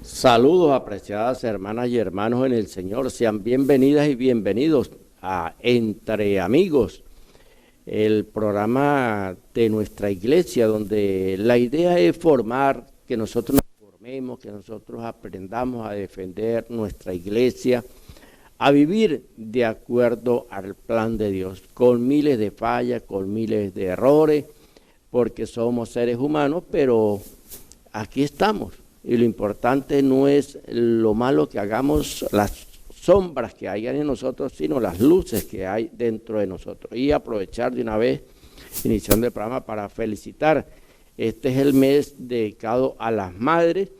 Saludos, apreciadas hermanas y hermanos en el Señor. Sean bienvenidas y bienvenidos a Entre Amigos, el programa de nuestra iglesia, donde la idea es formar, que nosotros nos formemos, que nosotros aprendamos a defender nuestra iglesia, a vivir de acuerdo al plan de Dios, con miles de fallas, con miles de errores, porque somos seres humanos, pero aquí estamos. Y lo importante no es lo malo que hagamos, las sombras que hayan en nosotros, sino las luces que hay dentro de nosotros. Y aprovechar de una vez, iniciando el programa, para felicitar. Este es el mes dedicado a las madres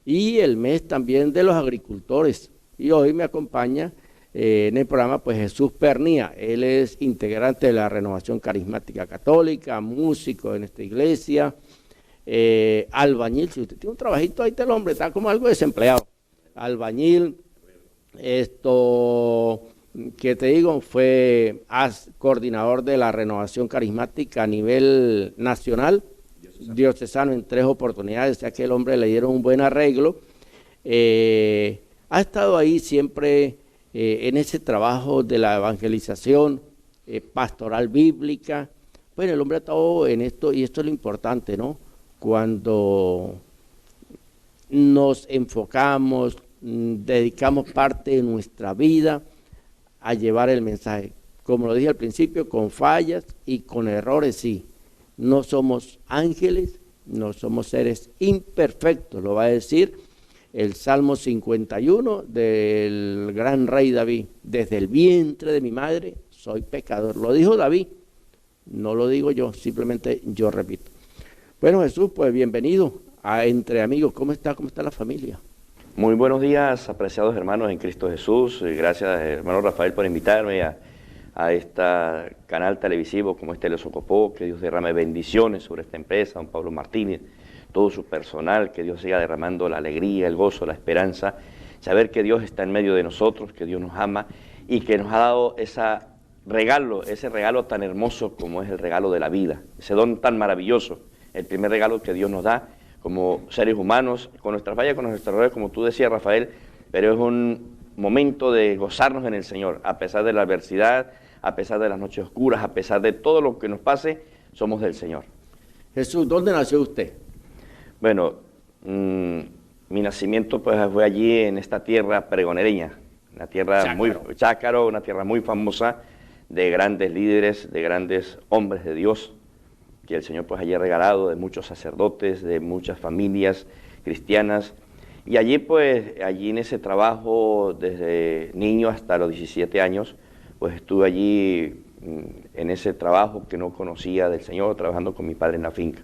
y el mes también de los agricultores. Y hoy me acompaña en el programa pues Jesús Pernía. Él es integrante de la Renovación Carismática Católica, músico en esta iglesia, albañil. Si usted tiene un trabajito ahí, el hombre está como algo desempleado. Albañil, que te digo, fue coordinador de la Renovación Carismática a nivel nacional, diocesano en 3 oportunidades, o sea que el hombre le dieron un buen arreglo. Ha estado ahí siempre en ese trabajo de la evangelización, pastoral bíblica. Bueno, el hombre ha estado en esto, y esto es lo importante, ¿no? Cuando nos enfocamos, dedicamos parte de nuestra vida a llevar el mensaje. Como lo dije al principio, con fallas y con errores, sí. No somos ángeles, no somos seres imperfectos, lo va a decir el Salmo 51 del gran rey David. Desde el vientre de mi madre soy pecador. Lo dijo David, no lo digo yo, simplemente yo repito. Bueno, Jesús, pues bienvenido a Entre Amigos. ¿Cómo está? ¿Cómo está la familia? Muy buenos días, apreciados hermanos en Cristo Jesús. Gracias, hermano Rafael, por invitarme a este canal televisivo como este Les Ocupó. Que Dios derrame bendiciones sobre esta empresa, don Pablo Martínez, todo su personal, que Dios siga derramando la alegría, el gozo, la esperanza, saber que Dios está en medio de nosotros, que Dios nos ama y que nos ha dado ese regalo tan hermoso como es el regalo de la vida, ese don tan maravilloso, el primer regalo que Dios nos da como seres humanos, con nuestras fallas, con nuestros errores, como tú decías, Rafael, pero es un momento de gozarnos en el Señor, a pesar de la adversidad, a pesar de las noches oscuras, a pesar de todo lo que nos pase, somos del Señor. Jesús, ¿dónde nació usted? Bueno, mi nacimiento pues fue allí en esta tierra pregonereña, una tierra Chácaro, una tierra muy famosa, de grandes líderes, de grandes hombres de Dios, que el Señor pues allí ha regalado, de muchos sacerdotes, de muchas familias cristianas. Y allí pues, allí en ese trabajo, desde niño hasta los 17 años, pues estuve allí en ese trabajo que no conocía del Señor, trabajando con mi padre en la finca.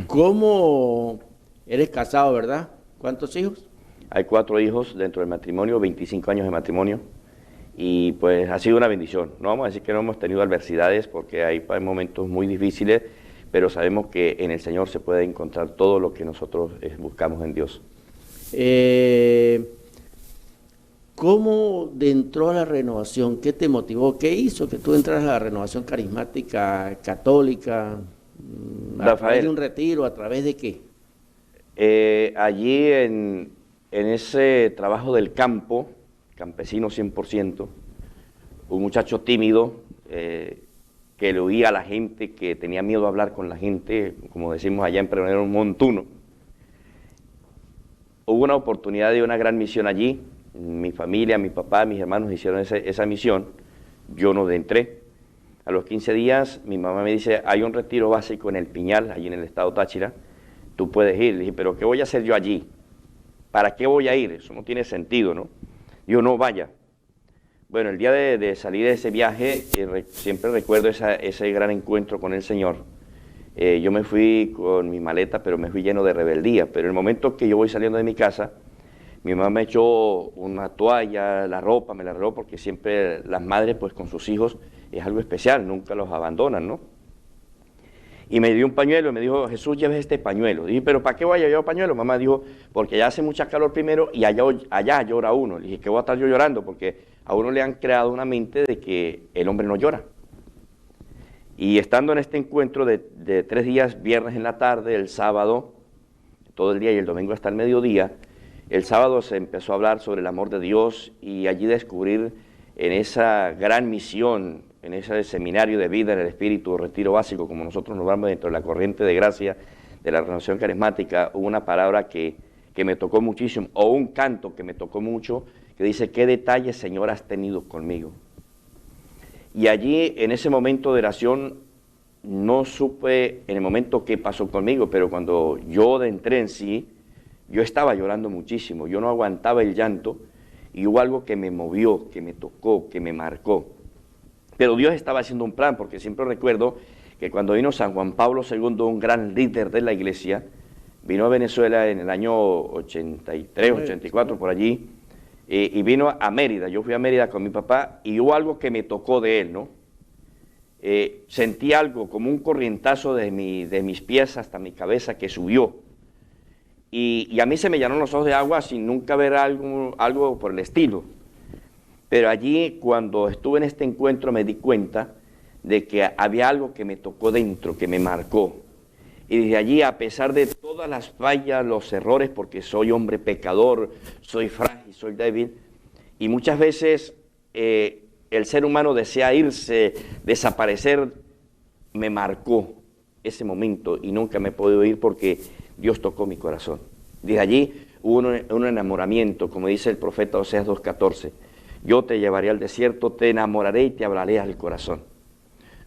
¿Cómo eres casado, verdad? ¿Cuántos hijos? Hay 4 hijos dentro del matrimonio, 25 años de matrimonio, y pues ha sido una bendición. No vamos a decir que no hemos tenido adversidades, porque hay momentos muy difíciles, pero sabemos que en el Señor se puede encontrar todo lo que nosotros buscamos en Dios. ¿Cómo entró a la renovación? ¿Qué te motivó? ¿Qué hizo que tú entras a la Renovación Carismática Católica? ¿A través de un retiro? ¿A través de qué? Allí en ese trabajo del campo, campesino 100%, un muchacho tímido que le oía a la gente, que tenía miedo a hablar con la gente, como decimos allá en Pregonero, un montuno. Hubo una oportunidad de una gran misión allí. Mi familia, mi papá, mis hermanos hicieron esa misión. Yo no entré. A los 15 días mi mamá me dice, hay un retiro básico en El Piñal, allí en el estado Táchira, tú puedes ir. Le dije, pero ¿qué voy a hacer yo allí? ¿Para qué voy a ir? Eso no tiene sentido, ¿no? Yo no vaya. Bueno, el día de salir de ese viaje, siempre recuerdo ese gran encuentro con el Señor. Yo me fui con mi maleta, pero me fui lleno de rebeldía. Pero en el momento que yo voy saliendo de mi casa, mi mamá me echó una toalla, la ropa, me la arregló, porque siempre las madres, pues con sus hijos, es algo especial, nunca los abandonan, ¿no? Y me dio un pañuelo y me dijo, Jesús, lleves este pañuelo. Dije, ¿pero para qué voy a llevar pañuelo? Mamá dijo, porque allá hace mucha calor primero y allá llora uno. Le dije, ¿qué voy a estar yo llorando? Porque a uno le han creado una mente de que el hombre no llora. Y estando en este encuentro de 3 días, viernes en la tarde, el sábado, todo el día y el domingo hasta el mediodía. El sábado se empezó a hablar sobre el amor de Dios y allí descubrir en esa gran misión, en ese seminario de vida en el Espíritu, retiro básico, como nosotros nos vamos dentro de la corriente de gracia de la renovación carismática, hubo una palabra que me tocó muchísimo, o un canto que me tocó mucho, que dice: ¿qué detalles, Señor, has tenido conmigo? Y allí, en ese momento de oración, no supe en el momento qué pasó conmigo, pero cuando yo entré en sí, yo estaba llorando muchísimo, yo no aguantaba el llanto, y hubo algo que me movió, que me tocó, que me marcó. Pero Dios estaba haciendo un plan, porque siempre recuerdo que cuando vino San Juan Pablo II, un gran líder de la iglesia, vino a Venezuela en el año 83, 84, por allí, y vino a Mérida. Yo fui a Mérida con mi papá y hubo algo que me tocó de él, ¿no? Sentí algo como un corrientazo de mis pies hasta mi cabeza que subió. Y a mí se me llenaron los ojos de agua sin nunca ver algo por el estilo. Pero allí, cuando estuve en este encuentro, me di cuenta de que había algo que me tocó dentro, que me marcó. Y desde allí, a pesar de todas las fallas, los errores, porque soy hombre pecador, soy frágil, soy débil, y muchas veces el ser humano desea irse, desaparecer, me marcó ese momento y nunca me he podido ir porque Dios tocó mi corazón. Desde allí hubo un enamoramiento, como dice el profeta Oseas 2:14, yo te llevaré al desierto, te enamoraré y te hablaré al corazón.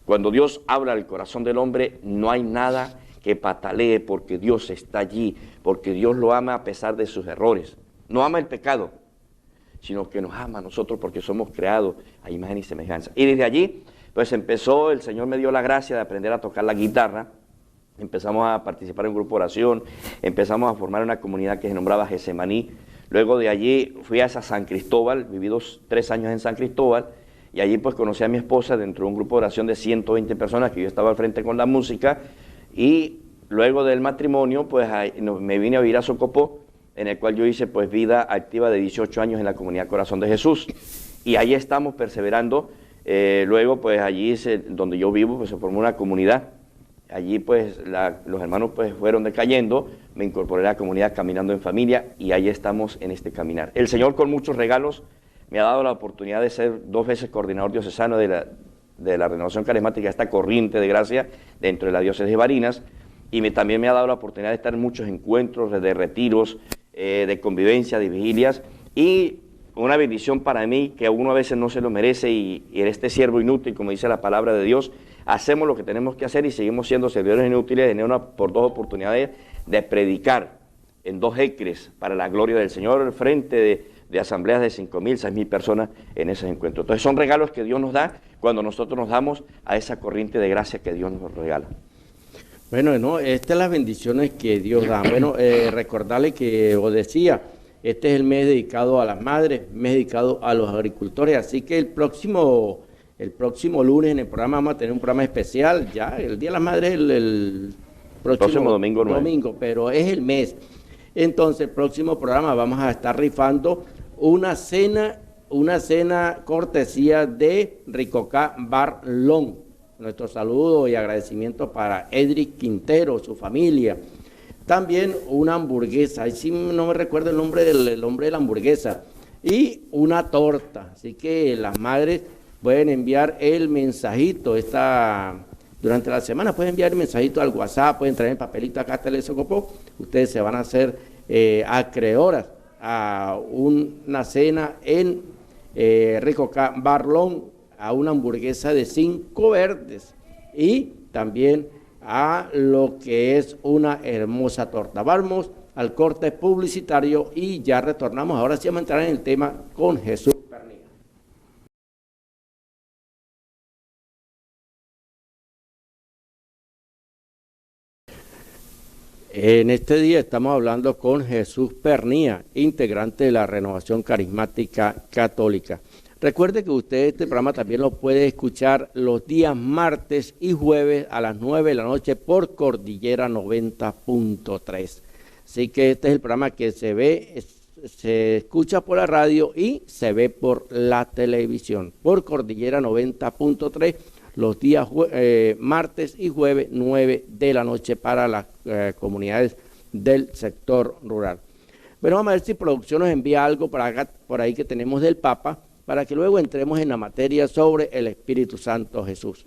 Cuando Dios habla al corazón del hombre, no hay nada que patalee, porque Dios está allí, porque Dios lo ama a pesar de sus errores. No ama el pecado, sino que nos ama a nosotros porque somos creados a imagen y semejanza. Y desde allí, pues empezó, el Señor me dio la gracia de aprender a tocar la guitarra, empezamos a participar en un grupo de oración, empezamos a formar una comunidad que se nombraba Getsemaní. Luego de allí fui a San Cristóbal, viví 3 años en San Cristóbal, y allí pues conocí a mi esposa dentro de un grupo de oración de 120 personas, que yo estaba al frente con la música, y luego del matrimonio pues me vine a vivir a Socopó, en el cual yo hice pues vida activa de 18 años en la comunidad Corazón de Jesús, y ahí estamos perseverando. Luego pues allí donde yo vivo pues se formó una comunidad, allí pues los hermanos pues fueron decayendo, me incorporé a la comunidad Caminando en Familia y ahí estamos en este caminar. El Señor con muchos regalos me ha dado la oportunidad de ser 2 veces coordinador diocesano de la renovación carismática, esta corriente de gracia dentro de la diócesis de Barinas, y también me ha dado la oportunidad de estar en muchos encuentros, de retiros, de convivencia, de vigilias, y una bendición para mí que uno a veces no se lo merece, y en este siervo inútil, como dice la palabra de Dios, hacemos lo que tenemos que hacer y seguimos siendo servidores inútiles, por 2 oportunidades de predicar en 2 acres para la gloria del Señor, frente de asambleas de 5.000, 6.000 personas en esos encuentros. Entonces son regalos que Dios nos da cuando nosotros nos damos a esa corriente de gracia que Dios nos regala. Bueno, no, estas son las bendiciones que Dios da. Bueno, recordarle que os decía, este es el mes dedicado a las madres, mes dedicado a los agricultores, así que el próximo lunes en el programa vamos a tener un programa especial, ya el Día de las Madres el próximo domingo, pero es el mes. Entonces, el próximo programa vamos a estar rifando una cena cortesía de Ricocá Barlón. Nuestro saludo y agradecimiento para Edric Quintero, su familia. También una hamburguesa, ahí sí no me recuerdo el nombre de la hamburguesa, y una torta. Así que las madres pueden enviar el mensajito durante la semana, pueden enviar el mensajito al WhatsApp, pueden traer el papelito acá hasta el Socopó. Ustedes se van a hacer acreedoras a una cena en Ricocá Barlón, a una hamburguesa de 5 verdes y también a lo que es una hermosa torta. Vamos al corte publicitario y ya retornamos. Ahora sí vamos a entrar en el tema con Jesús Pernía. En este día estamos hablando con Jesús Pernía, integrante de la Renovación Carismática Católica. Recuerde que usted este programa también lo puede escuchar los días martes y jueves a las 9 de la noche por Cordillera 90.3. Así que este es el programa que se escucha por la radio y se ve por la televisión, por Cordillera 90.3, los días martes y jueves 9 de la noche para las comunidades del sector rural. Bueno, vamos a ver si producción nos envía algo por ahí que tenemos del Papa, para que luego entremos en la materia sobre el Espíritu Santo Jesús.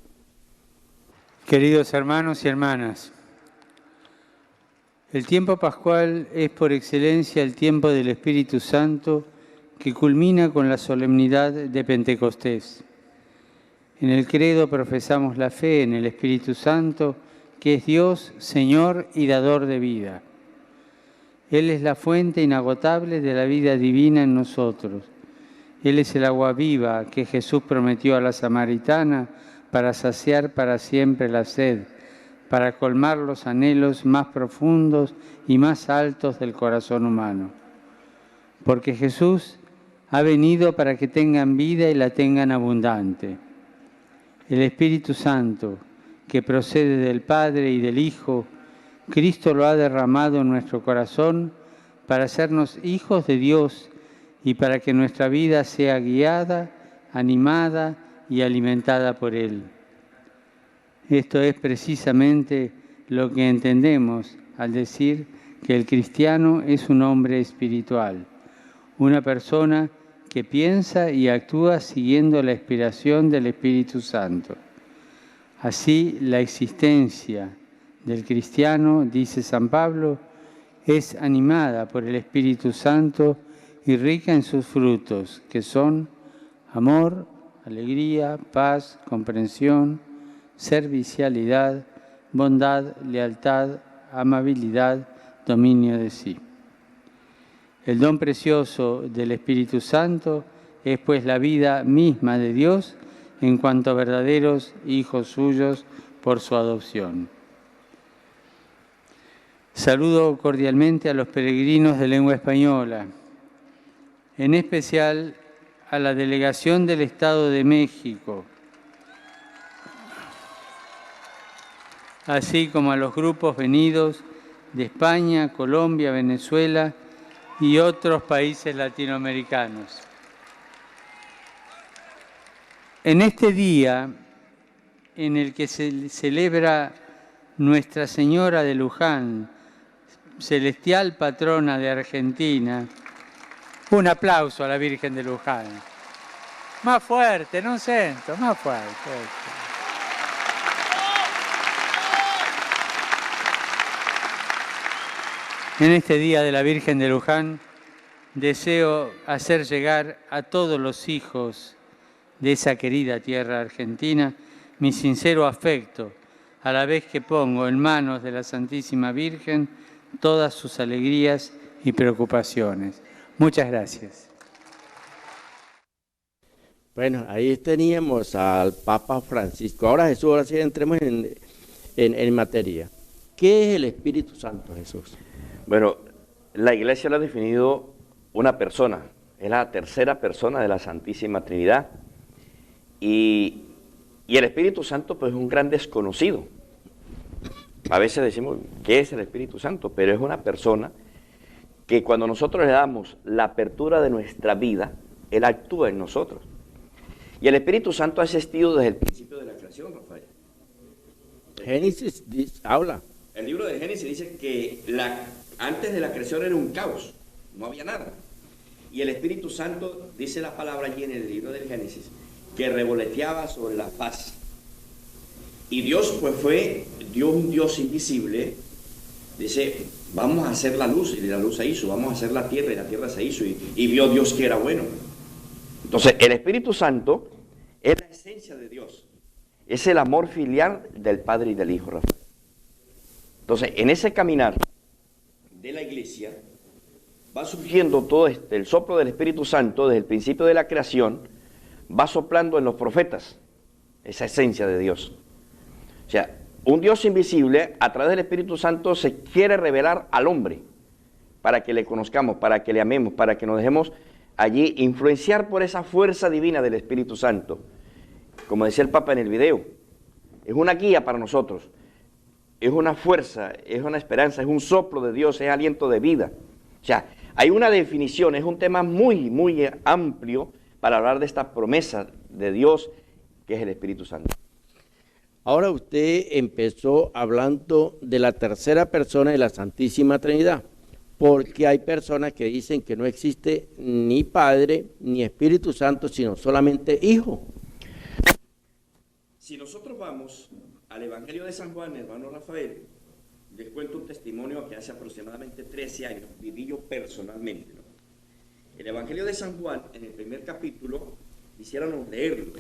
Queridos hermanos y hermanas, el tiempo pascual es por excelencia el tiempo del Espíritu Santo que culmina con la solemnidad de Pentecostés. En el credo profesamos la fe en el Espíritu Santo, que es Dios, Señor y dador de vida. Él es la fuente inagotable de la vida divina en nosotros. Él es el agua viva que Jesús prometió a la samaritana para saciar para siempre la sed, para colmar los anhelos más profundos y más altos del corazón humano. Porque Jesús ha venido para que tengan vida y la tengan abundante. El Espíritu Santo, que procede del Padre y del Hijo, Cristo lo ha derramado en nuestro corazón para hacernos hijos de Dios y para que nuestra vida sea guiada, animada y alimentada por Él. Esto es precisamente lo que entendemos al decir que el cristiano es un hombre espiritual, una persona que piensa y actúa siguiendo la inspiración del Espíritu Santo. Así, la existencia del cristiano, dice San Pablo, es animada por el Espíritu Santo y rica en sus frutos, que son amor, alegría, paz, comprensión, servicialidad, bondad, lealtad, amabilidad, dominio de sí. El don precioso del Espíritu Santo es pues la vida misma de Dios en cuanto a verdaderos hijos suyos por su adopción. Saludo cordialmente a los peregrinos de lengua española, en especial a la delegación del Estado de México, así como a los grupos venidos de España, Colombia, Venezuela y otros países latinoamericanos. En este día en el que se celebra Nuestra Señora de Luján, celestial patrona de Argentina, un aplauso a la Virgen de Luján. Más fuerte, no sento, más fuerte. En este día de la Virgen de Luján, deseo hacer llegar a todos los hijos de esa querida tierra argentina mi sincero afecto, a la vez que pongo en manos de la Santísima Virgen todas sus alegrías y preocupaciones. Muchas gracias. Bueno, ahí teníamos al Papa Francisco. Ahora Jesús, ahora sí entremos en materia. ¿Qué es el Espíritu Santo, Jesús? Bueno, la Iglesia lo ha definido una persona, es la tercera persona de la Santísima Trinidad. Y el Espíritu Santo pues es un gran desconocido. A veces decimos, ¿qué es el Espíritu Santo? Pero es una persona que cuando nosotros le damos la apertura de nuestra vida, Él actúa en nosotros. Y el Espíritu Santo ha existido desde el principio de la creación, Rafael. Génesis habla. El libro de Génesis dice que antes de la creación era un caos, no había nada. Y el Espíritu Santo, dice la palabra allí en el libro del Génesis, que revoloteaba sobre la faz. Y Dios pues dio un Dios invisible, dice, vamos a hacer la luz, y la luz se hizo, vamos a hacer la tierra, y la tierra se hizo, y vio Dios que era bueno. Entonces, el Espíritu Santo es la esencia de Dios, es el amor filial del Padre y del Hijo, Rafael. Entonces, en ese caminar de la Iglesia, va surgiendo todo el soplo del Espíritu Santo desde el principio de la creación, va soplando en los profetas esa esencia de Dios. O sea, un Dios invisible a través del Espíritu Santo se quiere revelar al hombre para que le conozcamos, para que le amemos, para que nos dejemos allí influenciar por esa fuerza divina del Espíritu Santo. Como decía el Papa en el video, es una guía para nosotros, es una fuerza, es una esperanza, es un soplo de Dios, es aliento de vida. O sea, hay una definición, es un tema muy, muy amplio para hablar de esta promesa de Dios que es el Espíritu Santo. Ahora usted empezó hablando de la tercera persona de la Santísima Trinidad, porque hay personas que dicen que no existe ni Padre ni Espíritu Santo, sino solamente Hijo. Si nosotros vamos al Evangelio de San Juan, hermano Rafael, les cuento un testimonio que hace aproximadamente 13 años viví yo personalmente, ¿no? El Evangelio de San Juan, en el primer capítulo, quisiéramos leerlo.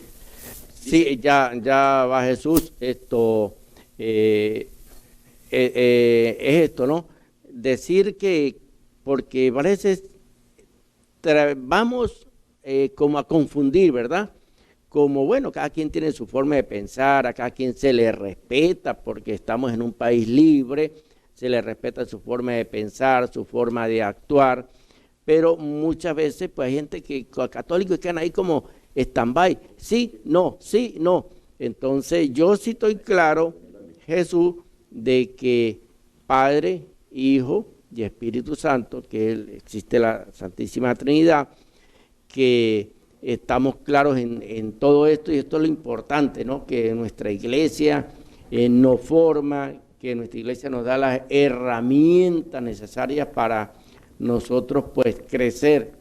Sí, ya va Jesús, esto es esto, ¿no? Decir que, porque a veces vamos como a confundir, ¿verdad? Como, bueno, cada quien tiene su forma de pensar, a cada quien se le respeta, porque estamos en un país libre, se le respeta su forma de pensar, su forma de actuar, pero muchas veces pues hay gente que católicos quedan ahí como stand-by, sí, no, entonces yo sí estoy claro, Jesús, de que Padre, Hijo y Espíritu Santo, que existe la Santísima Trinidad, que estamos claros en todo esto, y esto es lo importante, ¿no? Que nuestra iglesia nos forma, que nuestra iglesia nos da las herramientas necesarias para nosotros pues crecer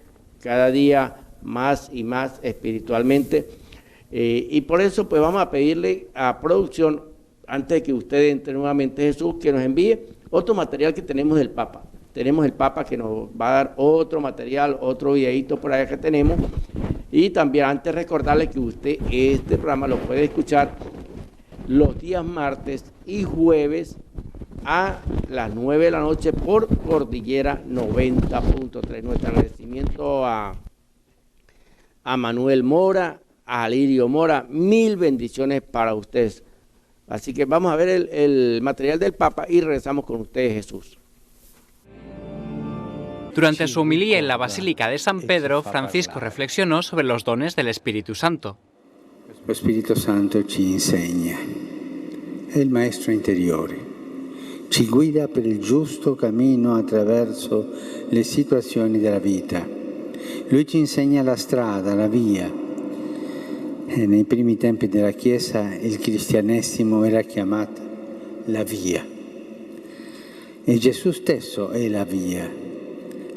cada día más y más espiritualmente, y por eso pues vamos a pedirle a producción, antes de que usted entre nuevamente, Jesús, que nos envíe otro material que tenemos del Papa. Tenemos el Papa que nos va a dar otro material, otro videíto por allá que tenemos, y también antes recordarle que usted este programa lo puede escuchar los días martes y jueves a las 9 de la noche por Cordillera 90.3. Nuestro agradecimiento a Manuel Mora, a Alirio Mora, 1000 bendiciones para ustedes. Así que vamos a ver el material del Papa y regresamos con ustedes, Jesús. Durante su homilía en la Basílica de San Pedro, Francisco reflexionó sobre los dones del Espíritu Santo. Lo Spirito Santo ci insegna, è il maestro interiore, ci guida per il giusto cammino attraverso le situazioni della vita. Lui ci insegna la strada, la via. Nei primi tempi della Chiesa il cristianesimo era chiamata la via. E Gesù stesso è la via.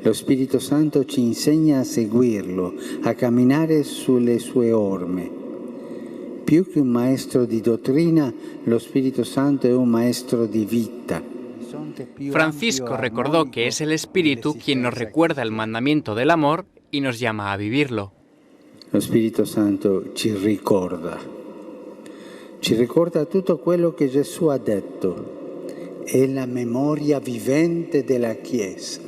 Lo Spirito Santo ci insegna a seguirlo, a camminare sulle sue orme. Più che un maestro di dottrina, lo Spirito Santo è un maestro di vita. Francisco recordó que es el Espíritu quien nos recuerda el mandamiento del amor y nos llama a vivirlo. Lo Spirito Santo ci ricorda tutto quello che Gesù ha detto. È la memoria vivente della Chiesa.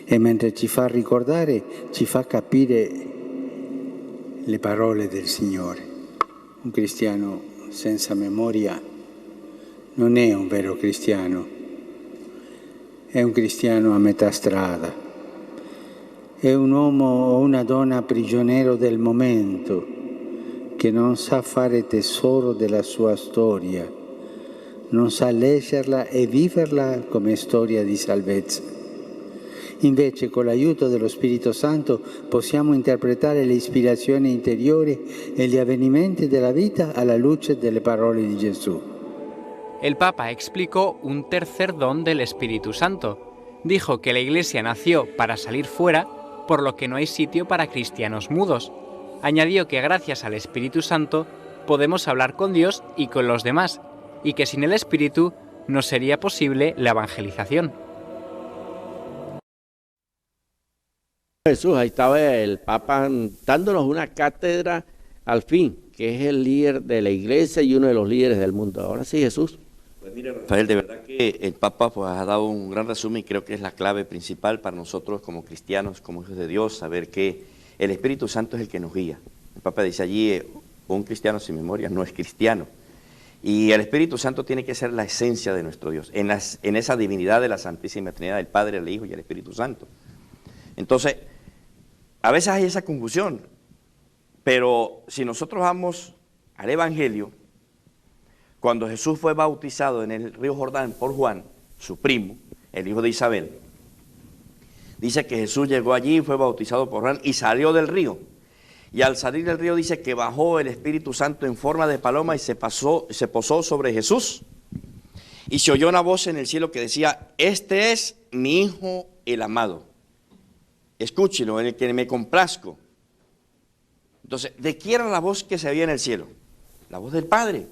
E mentre ci fa ricordare, ci fa capire le parole del Signore. Un cristiano senza memoria non è un vero cristiano, è un cristiano a metà strada, è un uomo o una donna prigioniero del momento che non sa fare tesoro della sua storia, non sa leggerla e viverla come storia di salvezza. Invece, con l'aiuto dello Spirito Santo, possiamo interpretare le ispirazioni interiori e gli avvenimenti della vita alla luce delle parole di Gesù. El Papa explicó un tercer don del Espíritu Santo. Dijo que la Iglesia nació para salir fuera, por lo que no hay sitio para cristianos mudos. Añadió que gracias al Espíritu Santo podemos hablar con Dios y con los demás, y que sin el Espíritu no sería posible la evangelización. Jesús, ahí estaba el Papa dándonos una cátedra al fin, que es el líder de la iglesia y uno de los líderes del mundo. Ahora sí, Jesús. Pues mire, Rafael, de verdad que el Papa pues, ha dado un gran resumen y creo que es la clave principal para nosotros como cristianos, como hijos de Dios, saber que el Espíritu Santo es el que nos guía. El Papa dice allí, un cristiano sin memoria no es cristiano. Y el Espíritu Santo tiene que ser la esencia de nuestro Dios, en esa divinidad de la Santísima Trinidad, el Padre, el Hijo y el Espíritu Santo. Entonces, a veces hay esa confusión, pero si nosotros vamos al Evangelio, cuando Jesús fue bautizado en el río Jordán por Juan, su primo, el hijo de Isabel, dice que Jesús llegó allí, fue bautizado por Juan y salió del río. Y al salir del río dice que bajó el Espíritu Santo en forma de paloma y se posó sobre Jesús. Y se oyó una voz en el cielo que decía, este es mi Hijo el amado. Escúchelo, en el que me complazco. Entonces, ¿de quién era la voz que se oía en el cielo? La voz del Padre.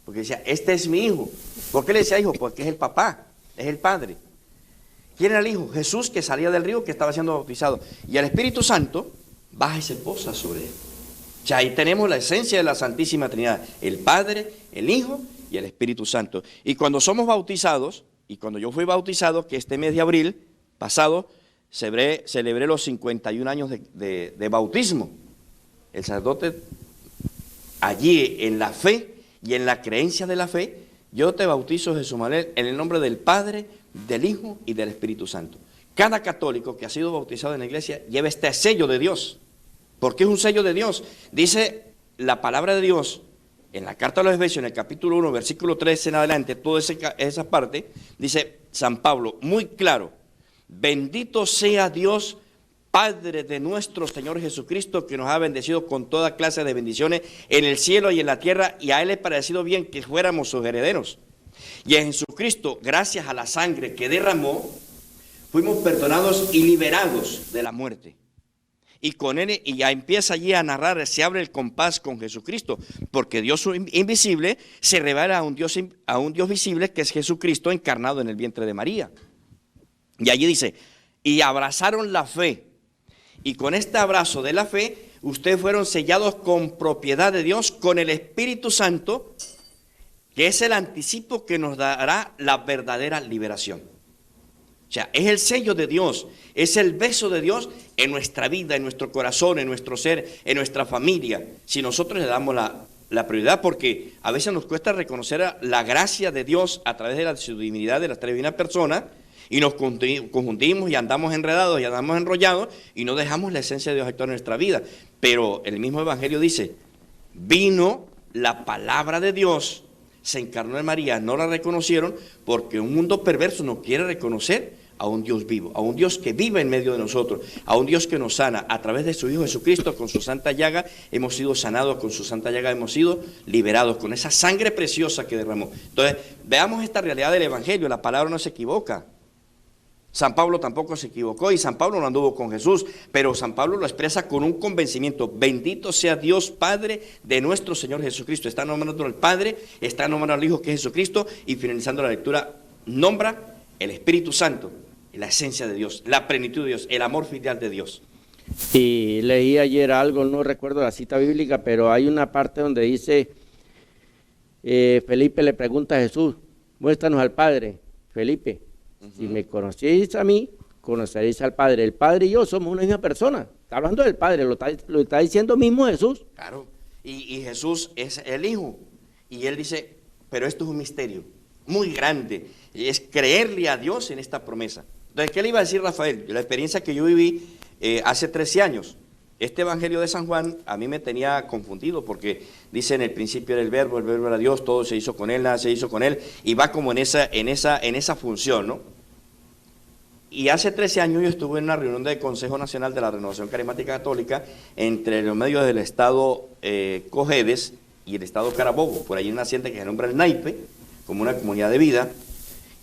Porque decía, este es mi Hijo. ¿Por qué le decía Hijo? Porque es el papá, es el Padre. ¿Quién era el Hijo? Jesús, que salía del río, que estaba siendo bautizado. Y el Espíritu Santo baja y se posa sobre él. O sea, ahí tenemos la esencia de la Santísima Trinidad. El Padre, el Hijo y el Espíritu Santo. Y cuando somos bautizados, y cuando yo fui bautizado, que este mes de abril pasado, celebré los 51 años de bautismo. El sacerdote, allí en la fe y en la creencia de la fe, yo te bautizo, Jesús Manuel, en el nombre del Padre, del Hijo y del Espíritu Santo. Cada católico que ha sido bautizado en la iglesia lleva este sello de Dios. ¿Por qué es un sello de Dios? Dice la palabra de Dios en la carta a los Efesios, en el capítulo 1, versículo 13 en adelante, toda esa parte, dice San Pablo, muy claro, bendito sea Dios, Padre de nuestro Señor Jesucristo, que nos ha bendecido con toda clase de bendiciones en el cielo y en la tierra, y a Él le ha parecido bien que fuéramos sus herederos. Y en Jesucristo, gracias a la sangre que derramó, fuimos perdonados y liberados de la muerte. Y con Él, y ya empieza allí a narrar, se abre el compás con Jesucristo, porque Dios invisible se revela a un Dios visible, que es Jesucristo encarnado en el vientre de María. Y allí dice, y abrazaron la fe. Y con este abrazo de la fe, ustedes fueron sellados con propiedad de Dios, con el Espíritu Santo, que es el anticipo que nos dará la verdadera liberación. O sea, es el sello de Dios, es el beso de Dios en nuestra vida, en nuestro corazón, en nuestro ser, en nuestra familia. Si nosotros le damos la prioridad, porque a veces nos cuesta reconocer la gracia de Dios a través de su divinidad, de las tres divinas personas, y nos confundimos y andamos enredados y andamos enrollados y no dejamos la esencia de Dios actuar en nuestra vida. Pero el mismo Evangelio dice, vino la palabra de Dios, se encarnó en María, no la reconocieron porque un mundo perverso no quiere reconocer a un Dios vivo, a un Dios que vive en medio de nosotros, a un Dios que nos sana. A través de su Hijo Jesucristo, con su santa llaga, hemos sido sanados, con su santa llaga hemos sido liberados, con esa sangre preciosa que derramó. Entonces, veamos esta realidad del Evangelio, la palabra no se equivoca. San Pablo tampoco se equivocó y San Pablo no anduvo con Jesús, pero San Pablo lo expresa con un convencimiento. Bendito sea Dios Padre de nuestro Señor Jesucristo. Está nombrando al Padre, está nombrando al Hijo que es Jesucristo, y finalizando la lectura nombra el Espíritu Santo, la esencia de Dios, la plenitud de Dios, el amor filial de Dios. Y leí ayer algo, no recuerdo la cita bíblica, pero hay una parte donde dice, Felipe le pregunta a Jesús, muéstranos al Padre. Felipe, si me conocéis a mí, conoceréis al Padre. El Padre y yo somos una misma persona. Está hablando del Padre, lo está diciendo mismo Jesús. Claro, y Jesús es el Hijo. Y Él dice, pero esto es un misterio muy grande. Y es creerle a Dios en esta promesa. Entonces, ¿qué le iba a decir Rafael? La experiencia que yo viví hace 13 años. Este Evangelio de San Juan a mí me tenía confundido porque dice en el principio era el verbo era Dios, todo se hizo con Él, nada se hizo con Él, y va como en esa función, ¿no? Y hace 13 años yo estuve en una reunión del Consejo Nacional de la Renovación Carismática Católica entre los medios del estado Cojedes y el estado Carabobo, por ahí una hacienda que se nombra el Naipe, como una comunidad de vida,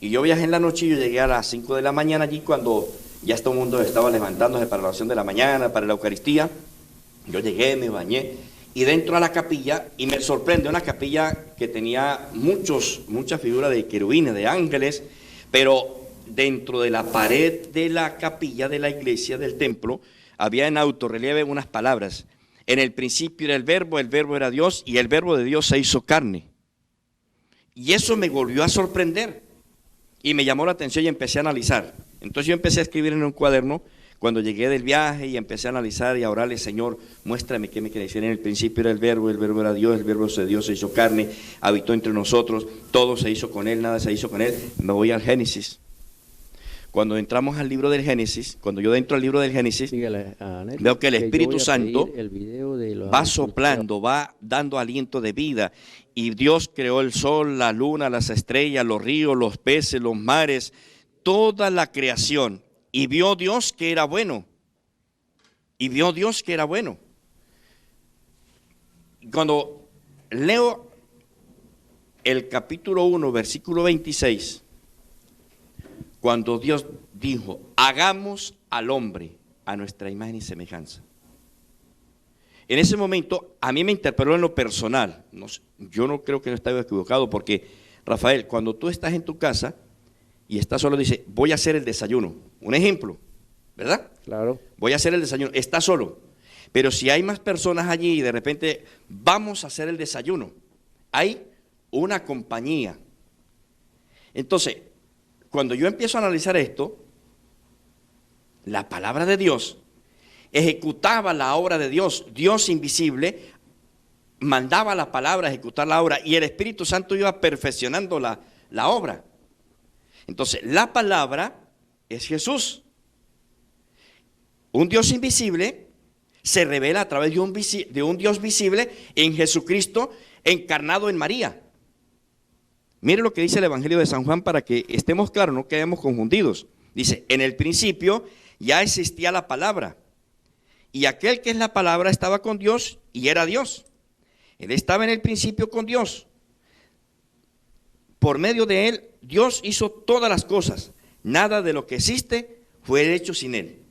y yo viajé en la noche y yo llegué a las 5 de la mañana allí cuando ya todo el mundo estaba levantándose para la oración de la mañana, para la Eucaristía. Yo llegué, me bañé y dentro a la capilla, y me sorprende una capilla que tenía muchas figuras de querubines, de ángeles, pero dentro de la pared de la capilla de la iglesia, del templo, había en autorrelieve unas palabras. En el principio era el verbo era Dios y el verbo de Dios se hizo carne. Y eso me volvió a sorprender y me llamó la atención y empecé a analizar. Entonces yo empecé a escribir en un cuaderno cuando llegué del viaje y empecé a analizar y a orarle, Señor, muéstrame qué me quiere decir. En el principio era el verbo era Dios, el verbo de Dios se hizo carne, habitó entre nosotros, todo se hizo con Él, nada se hizo con Él. Me voy al Génesis. Cuando entramos al libro del Génesis, cuando yo entro al libro del Génesis, veo que el Espíritu Santo va soplando, va dando aliento de vida, y Dios creó el sol, la luna, las estrellas, los ríos, los peces, los mares, toda la creación, y vio Dios que era bueno, y vio Dios que era bueno. Cuando leo el capítulo 1, versículo 26, cuando Dios dijo, hagamos al hombre a nuestra imagen y semejanza. En ese momento, a mí me interpeló en lo personal. Yo no creo que no estaba equivocado, porque, Rafael, cuando tú estás en tu casa y estás solo, dice, voy a hacer el desayuno. Un ejemplo, ¿verdad? Claro. Voy a hacer el desayuno. Estás solo. Pero si hay más personas allí y de repente vamos a hacer el desayuno, hay una compañía. Entonces, cuando yo empiezo a analizar esto, la palabra de Dios ejecutaba la obra de Dios. Dios invisible mandaba la palabra a ejecutar la obra y el Espíritu Santo iba perfeccionando la obra. Entonces, la palabra es Jesús. Un Dios invisible se revela a través de un Dios visible en Jesucristo encarnado en María. Mire lo que dice el Evangelio de San Juan para que estemos claros, no quedemos confundidos. Dice, en el principio ya existía la palabra, y aquel que es la palabra estaba con Dios y era Dios. Él estaba en el principio con Dios. Por medio de él, Dios hizo todas las cosas. Nada de lo que existe fue hecho sin él.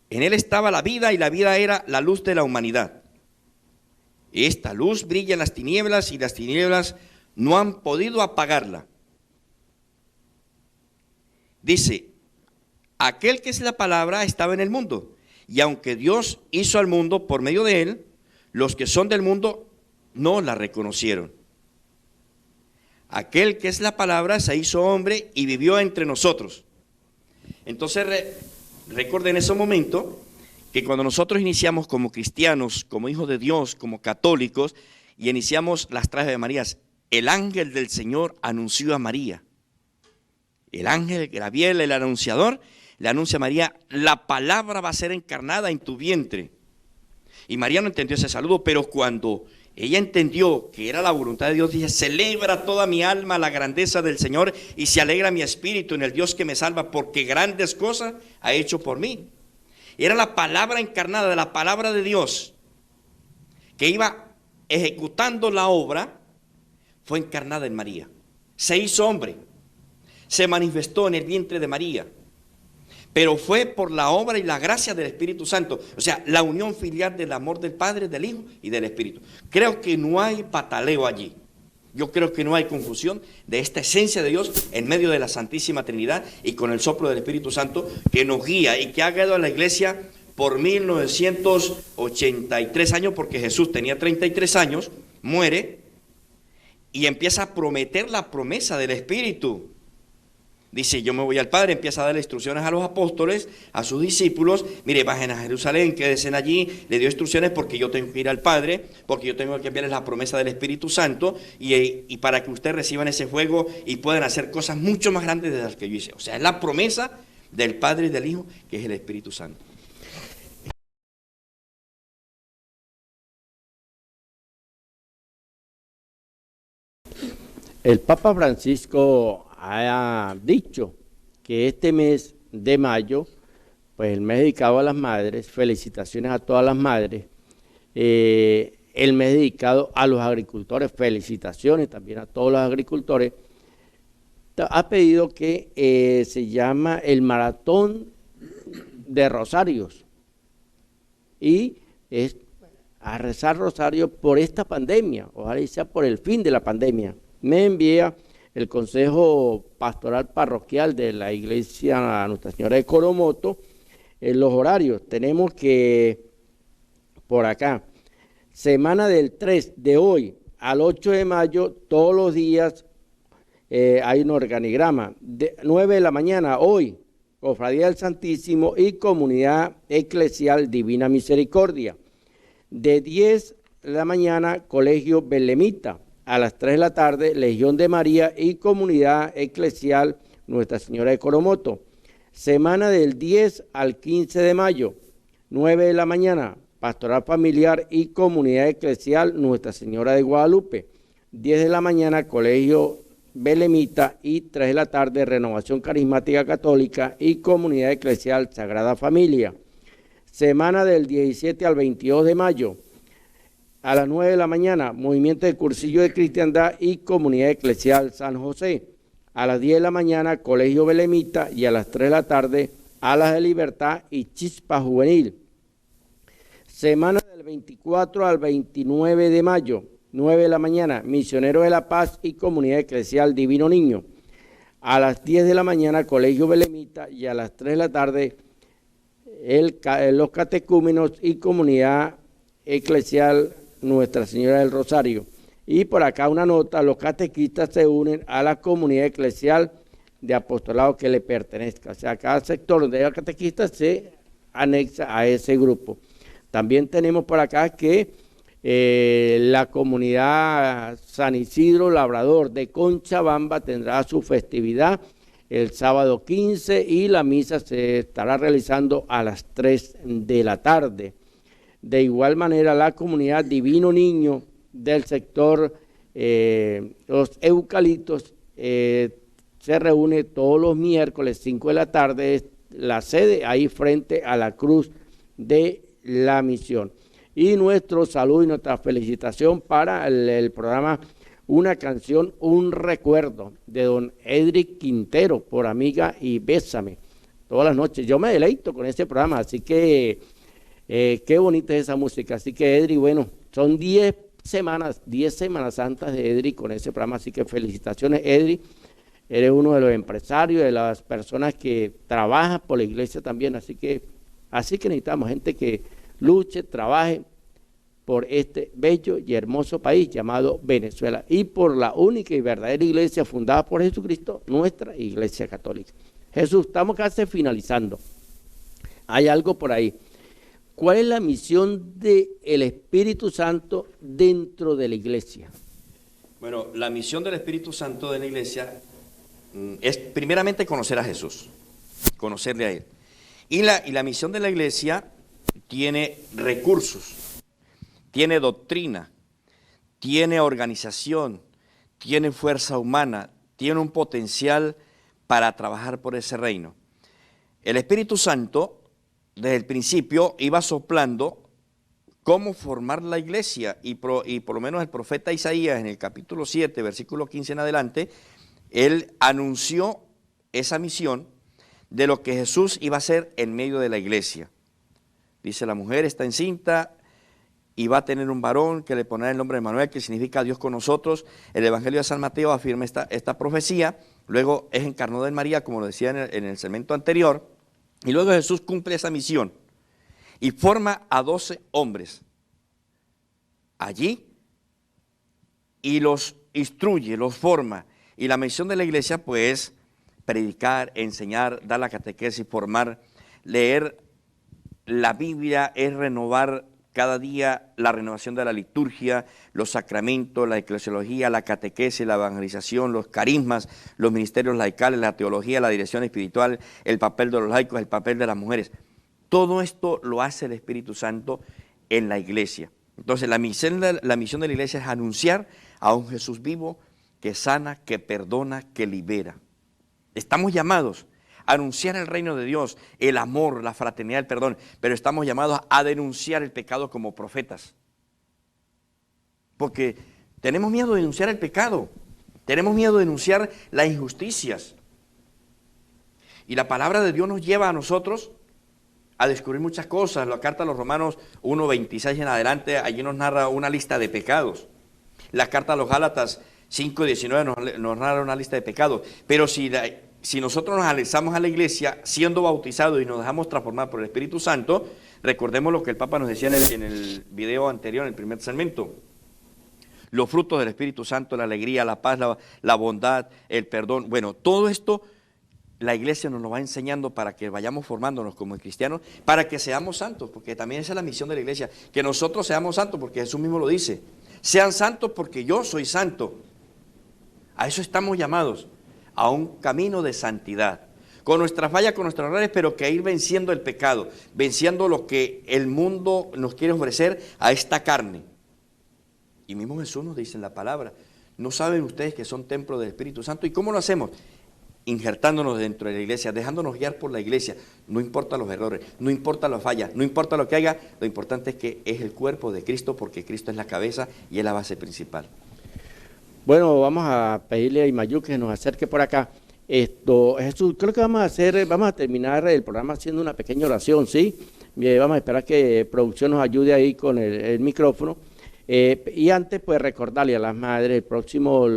En él estaba la vida y la vida era la luz de la humanidad. Esta luz brilla en las tinieblas y las tinieblas no han podido apagarla. Dice, aquel que es la palabra estaba en el mundo, y aunque Dios hizo al mundo por medio de él, los que son del mundo no la reconocieron. Aquel que es la palabra se hizo hombre y vivió entre nosotros. Entonces recuerden en ese momento que cuando nosotros iniciamos como cristianos, como hijos de Dios, como católicos, y iniciamos las trajes de María, el ángel del Señor anunció a María. El ángel Gabriel, el anunciador, le anuncia a María, la palabra va a ser encarnada en tu vientre. Y María no entendió ese saludo, pero cuando ella entendió que era la voluntad de Dios, dice, celebra toda mi alma la grandeza del Señor y se alegra mi espíritu en el Dios que me salva, porque grandes cosas ha hecho por mí. Era la palabra encarnada, de la palabra de Dios, que iba ejecutando la obra, fue encarnada en María. Se hizo hombre, se manifestó en el vientre de María, pero fue por la obra y la gracia del Espíritu Santo, o sea, la unión filial del amor del Padre, del Hijo y del Espíritu. Creo que no hay pataleo allí. Yo creo que no hay confusión de esta esencia de Dios en medio de la Santísima Trinidad y con el soplo del Espíritu Santo que nos guía y que ha guiado a la iglesia por 1983 años, porque Jesús tenía 33 años, muere y empieza a prometer la promesa del Espíritu. Dice, yo me voy al Padre, empieza a darle instrucciones a los apóstoles, a sus discípulos, mire, bajen a Jerusalén, quédense allí, le dio instrucciones porque yo tengo que ir al Padre, porque yo tengo que enviarles la promesa del Espíritu Santo y para que ustedes reciban ese fuego y puedan hacer cosas mucho más grandes de las que yo hice. O sea, es la promesa del Padre y del Hijo, que es el Espíritu Santo. El Papa Francisco ha dicho que este mes de mayo, pues el mes dedicado a las madres, felicitaciones a todas las madres, el mes dedicado a los agricultores, felicitaciones también a todos los agricultores, ha pedido que se llama el Maratón de Rosarios y es a rezar rosario por esta pandemia, ojalá y sea por el fin de la pandemia. Me envía el Consejo Pastoral Parroquial de la Iglesia Nuestra Señora de Coromoto en los horarios. Tenemos que, por acá, semana del 3 de hoy al 8 de mayo, todos los días hay un organigrama. De 9 de la mañana, hoy, Cofradía del Santísimo y Comunidad Eclesial Divina Misericordia. De 10 de la mañana, Colegio Belemita. A las 3 de la tarde, Legión de María y Comunidad Eclesial Nuestra Señora de Coromoto. Semana del 10 al 15 de mayo, 9 de la mañana, Pastoral Familiar y Comunidad Eclesial Nuestra Señora de Guadalupe. 10 de la mañana, Colegio Belemita y 3 de la tarde, Renovación Carismática Católica y Comunidad Eclesial Sagrada Familia. Semana del 17 al 22 de mayo, A las 9 de la mañana, Movimiento de Cursillo de Cristiandad y Comunidad Eclesial San José. A las 10 de la mañana, Colegio Belemita, y a las 3 de la tarde, Alas de Libertad y Chispa Juvenil. Semana del 24 al 29 de mayo, 9 de la mañana, Misioneros de la Paz y Comunidad Eclesial Divino Niño. A las 10 de la mañana, Colegio Belemita, y a las 3 de la tarde, los catecúmenos y Comunidad Eclesial Nuestra Señora del Rosario. Y por acá una nota: los catequistas se unen a la comunidad eclesial de apostolado que le pertenezca. O sea, cada sector donde haya catequistas se anexa a ese grupo. También tenemos por acá que la comunidad San Isidro Labrador de Conchabamba tendrá su festividad el sábado 15 y la misa se estará realizando a las 3 de la tarde. De igual manera, la comunidad Divino Niño del sector Los Eucaliptos se reúne todos los miércoles 5 de la tarde, la sede ahí frente a la Cruz de la Misión. Y nuestro saludo y nuestra felicitación para el programa Una Canción, un Recuerdo, de don Edric Quintero, por Amiga y Bésame. Todas las noches yo me deleito con ese programa, así que qué bonita es esa música. Así que Edric, bueno, son 10 Semanas Santas de Edric con ese programa, así que felicitaciones, Edric. Eres uno de los empresarios, de las personas que trabajan por la iglesia también, así que necesitamos gente que luche, trabaje por este bello y hermoso país llamado Venezuela y por la única y verdadera iglesia fundada por Jesucristo, nuestra Iglesia Católica. Jesús, estamos casi finalizando. Hay algo por ahí. ¿Cuál es la misión del Espíritu Santo dentro de la iglesia? Bueno, la misión del Espíritu Santo de la iglesia es primeramente conocer a Jesús, conocerle a Él. Y la misión de la iglesia tiene recursos, tiene doctrina, tiene organización, tiene fuerza humana, tiene un potencial para trabajar por ese reino. El Espíritu Santo, desde el principio, iba soplando cómo formar la iglesia y por lo menos el profeta Isaías en el capítulo 7, versículo 15 en adelante, él anunció esa misión de lo que Jesús iba a hacer en medio de la iglesia. Dice: la mujer está encinta y va a tener un varón que le pondrá el nombre de Emmanuel, que significa Dios con nosotros. El Evangelio de San Mateo afirma esta profecía, luego es encarnado en María, como lo decía en el segmento anterior, y luego Jesús cumple esa misión y forma a 12 hombres allí y los instruye, los forma. Y la misión de la iglesia pues predicar, enseñar, dar la catequesis, formar, leer la Biblia, es renovar cada día la renovación de la liturgia, los sacramentos, la eclesiología, la catequesis, la evangelización, los carismas, los ministerios laicales, la teología, la dirección espiritual, el papel de los laicos, el papel de las mujeres. Todo esto lo hace el Espíritu Santo en la iglesia. Entonces la misión de la iglesia es anunciar a un Jesús vivo que sana, que perdona, que libera. Estamos llamados a anunciar el reino de Dios, el amor, la fraternidad, el perdón, pero estamos llamados a denunciar el pecado como profetas. Porque tenemos miedo de denunciar el pecado, tenemos miedo de denunciar las injusticias. Y la palabra de Dios nos lleva a nosotros a descubrir muchas cosas. La carta a los Romanos 1:26 en adelante, allí nos narra una lista de pecados. La carta a los Gálatas 5:19 nos narra una lista de pecados. Pero si nosotros nos alzamos a la iglesia siendo bautizados y nos dejamos transformar por el Espíritu Santo, recordemos lo que el Papa nos decía en el video anterior, en el primer segmento. Los frutos del Espíritu Santo, la alegría, la paz, la bondad, el perdón. Bueno, todo esto la iglesia nos lo va enseñando para que vayamos formándonos como cristianos, para que seamos santos, porque también esa es la misión de la iglesia, que nosotros seamos santos, porque Jesús mismo lo dice. Sean santos porque yo soy santo. A eso estamos llamados, a un camino de santidad, con nuestras fallas, con nuestros errores, pero que ir venciendo el pecado, venciendo lo que el mundo nos quiere ofrecer a esta carne. Y mismo Jesús nos dice en la palabra: ¿no saben ustedes que son templo del Espíritu Santo? ¿Y cómo lo hacemos? injertándonos dentro de la iglesia, dejándonos guiar por la iglesia. No importa los errores, no importa las fallas, no importa lo que haga, lo importante es que es el cuerpo de Cristo, porque Cristo es la cabeza y es la base principal. Bueno, vamos a pedirle a Imayu que nos acerque por acá. Jesús, creo que vamos a terminar el programa haciendo una pequeña oración, ¿sí? Vamos a esperar que producción nos ayude ahí con el micrófono. Y antes, pues recordarle a las madres, el próximo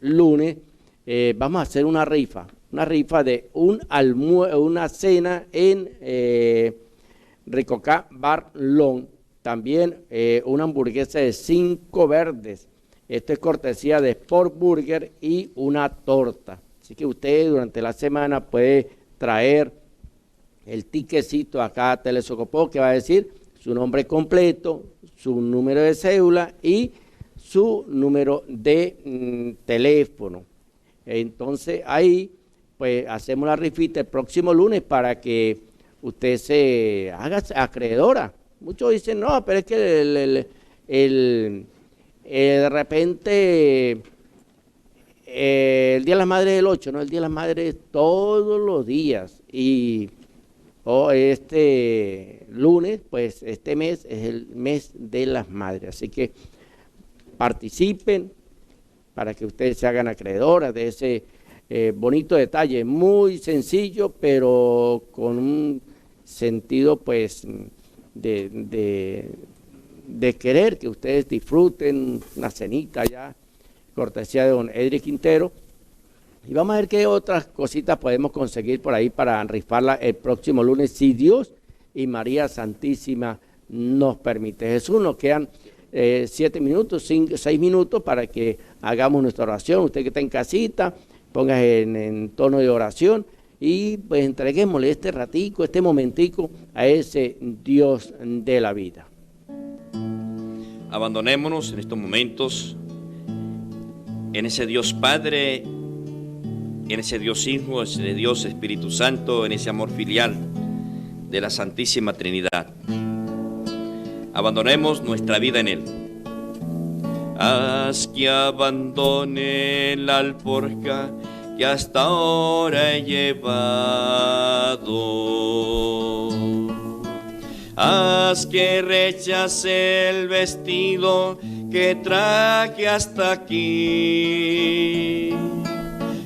lunes vamos a hacer una rifa de una cena en Ricocá Barlón, también una hamburguesa de 5 verdes. Esto es cortesía de Sport Burger y una torta. Así que usted durante la semana puede traer el tiquecito acá a Telesocopó, que va a decir su nombre completo, su número de cédula y su número de teléfono. Entonces ahí pues hacemos la rifita el próximo lunes para que usted se haga acreedora. Muchos dicen, no, pero es que de repente el Día de las Madres es el 8, no, el Día de las Madres es todos los días. Y este lunes, pues este mes es el mes de las madres. Así que participen para que ustedes se hagan acreedoras de ese bonito detalle, muy sencillo, pero con un sentido pues de querer que ustedes disfruten una cenita ya, cortesía de don Edri Quintero. Y vamos a ver qué otras cositas podemos conseguir por ahí para rifarla el próximo lunes, si Dios y María Santísima nos permite. Jesús, nos quedan 6 minutos para que hagamos nuestra oración. Usted que está en casita, póngase en tono de oración y pues entreguémosle este ratico, este momentico a ese Dios de la vida. Abandonémonos en estos momentos en ese Dios Padre, en ese Dios Hijo, en ese Dios Espíritu Santo, en ese amor filial de la Santísima Trinidad. Abandonemos nuestra vida en Él. Haz que abandone la alforja que hasta ahora he llevado. Haz que rechace el vestido que traje hasta aquí.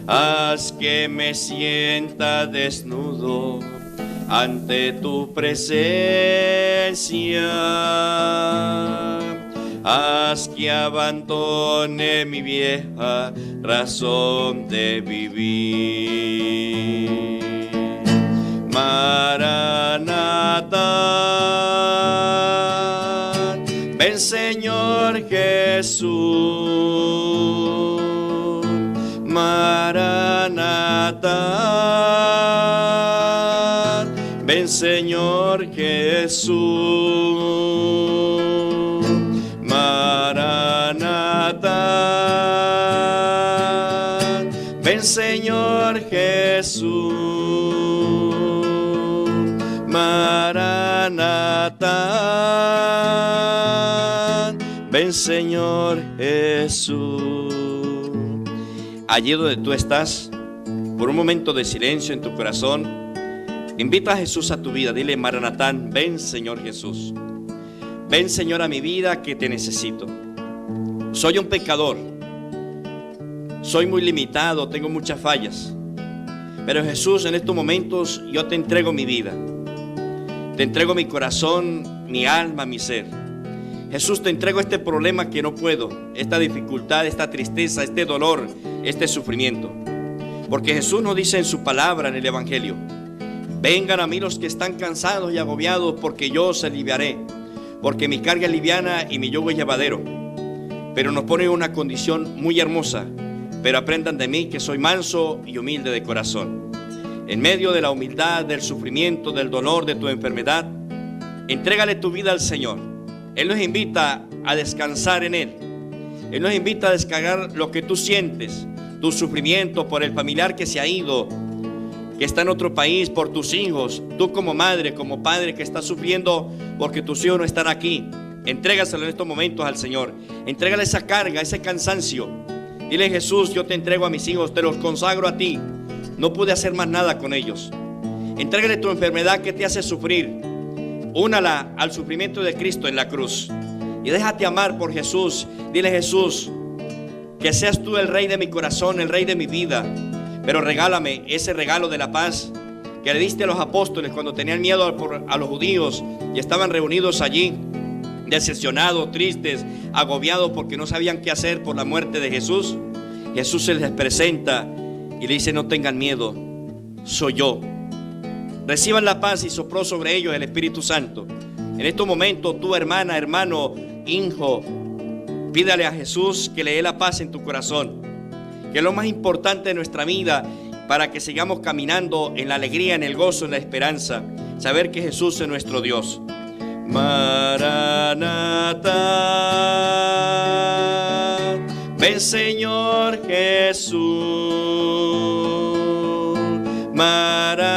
Haz que me sienta desnudo ante tu presencia. Haz que abandone mi vieja razón de vivir. Maranatá, ven Señor Jesús. Maranatá, ven Señor Jesús. Maranatá, ven Señor Jesús. Maranatá, ven Señor Jesús. Allí donde tú estás, por un momento de silencio en tu corazón, invita a Jesús a tu vida. Dile: Maranatá, ven Señor Jesús. Ven Señor a mi vida que te necesito. Soy un pecador, soy muy limitado, tengo muchas fallas, pero Jesús, en estos momentos yo te entrego mi vida, te entrego mi corazón, mi alma, mi ser. Jesús, te entrego este problema que no puedo, esta dificultad, esta tristeza, este dolor, este sufrimiento. Porque Jesús nos dice en su palabra, en el Evangelio: vengan a mí los que están cansados y agobiados, porque yo os aliviaré, porque mi carga es liviana y mi yugo es llevadero. Pero nos pone una condición muy hermosa: pero aprendan de mí que soy manso y humilde de corazón. En medio de la humildad, del sufrimiento, del dolor, de tu enfermedad, entrégale tu vida al Señor. Él nos invita a descansar en Él. Él nos invita a descargar lo que tú sientes, tu sufrimiento por el familiar que se ha ido, que está en otro país, por tus hijos, tú como madre, como padre que estás sufriendo porque tus hijos no están aquí. Entrégaselo en estos momentos al Señor. Entrégale esa carga, ese cansancio. Dile: Jesús, yo te entrego a mis hijos, te los consagro a ti. No pude hacer más nada con ellos. Entrégale tu enfermedad que te hace sufrir. Únala al sufrimiento de Cristo en la cruz. Y déjate amar por Jesús. Dile: Jesús, que seas tú el rey de mi corazón, el rey de mi vida. Pero regálame ese regalo de la paz que le diste a los apóstoles cuando tenían miedo a los judíos y estaban reunidos allí, decepcionados, tristes, agobiados porque no sabían qué hacer por la muerte de Jesús. Jesús se les presenta y le dice: no tengan miedo, soy yo. Reciban la paz y sopló sobre ellos el Espíritu Santo. En estos momentos, tu hermana, hermano, hijo, pídale a Jesús que le dé la paz en tu corazón, que es lo más importante de nuestra vida, para que sigamos caminando en la alegría, en el gozo, en la esperanza. Saber que Jesús es nuestro Dios. Maranatá, ven Señor Jesús. Maranatá,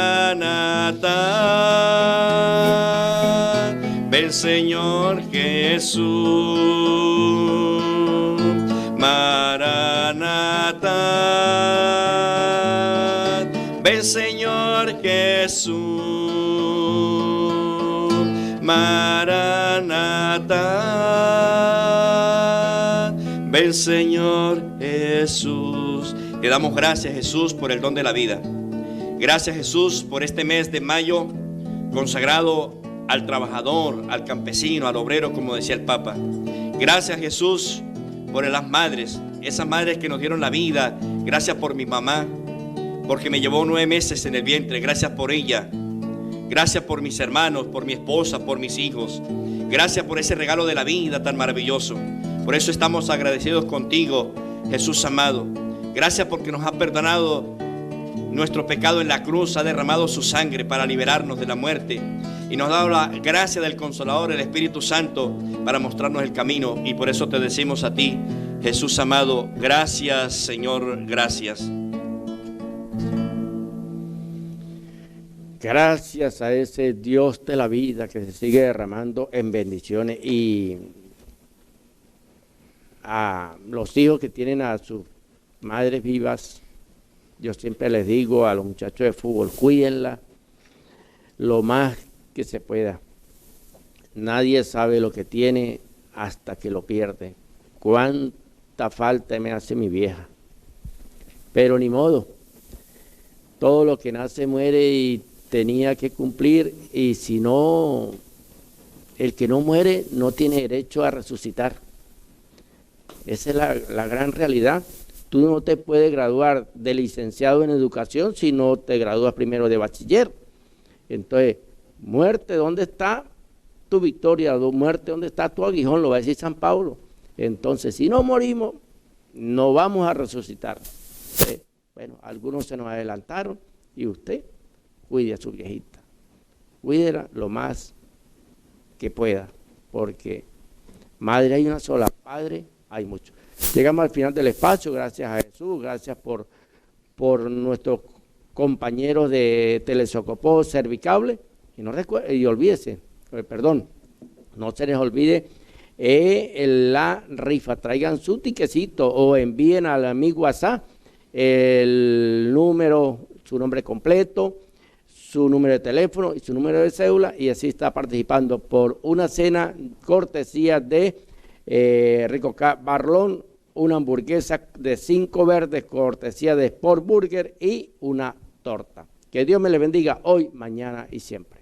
ven Señor Jesús. Maranatá, ven Señor Jesús. Maranatá, ven Señor Jesús. Le damos gracias, Jesús, por el don de la vida. Gracias, Jesús, por este mes de mayo consagrado al trabajador, al campesino, al obrero, como decía el Papa. Gracias, Jesús, por las madres, esas madres que nos dieron la vida. Gracias por mi mamá, porque me llevó 9 meses en el vientre. Gracias por ella. Gracias por mis hermanos, por mi esposa, por mis hijos. Gracias por ese regalo de la vida tan maravilloso. Por eso estamos agradecidos contigo, Jesús amado. Gracias porque nos ha perdonado nuestro pecado en la cruz, ha derramado su sangre para liberarnos de la muerte y nos ha dado la gracia del Consolador, el Espíritu Santo, para mostrarnos el camino. Y por eso te decimos a ti, Jesús amado, gracias, Señor, gracias. Gracias a ese Dios de la vida que se sigue derramando en bendiciones, y a los hijos que tienen a sus madres vivas. Yo siempre les digo a los muchachos de fútbol: cuídenla lo más que se pueda. Nadie sabe lo que tiene hasta que lo pierde. Cuánta falta me hace mi vieja. Pero ni modo. Todo lo que nace muere y tenía que cumplir. Y si no, el que no muere no tiene derecho a resucitar. Esa es la gran realidad. Tú no te puedes graduar de licenciado en educación si no te gradúas primero de bachiller. Entonces, muerte, ¿dónde está tu victoria? Muerte, ¿dónde está tu aguijón? Lo va a decir San Pablo. Entonces, si no morimos, no vamos a resucitar. Bueno, algunos se nos adelantaron, y usted cuide a su viejita. Cuídela lo más que pueda, porque madre hay una sola, padre hay muchos. Llegamos al final del espacio. Gracias a Jesús, gracias por nuestros compañeros de Telesocopó Servicable. Y no olvídese, no se les olvide la rifa. Traigan su tiquecito o envíen a mi WhatsApp el número, su nombre completo, su número de teléfono y su número de cédula, y así está participando por una cena cortesía de Rico Barlón, una hamburguesa de 5 verdes cortesía de Sport Burger y una torta. Que Dios me le bendiga hoy, mañana y siempre.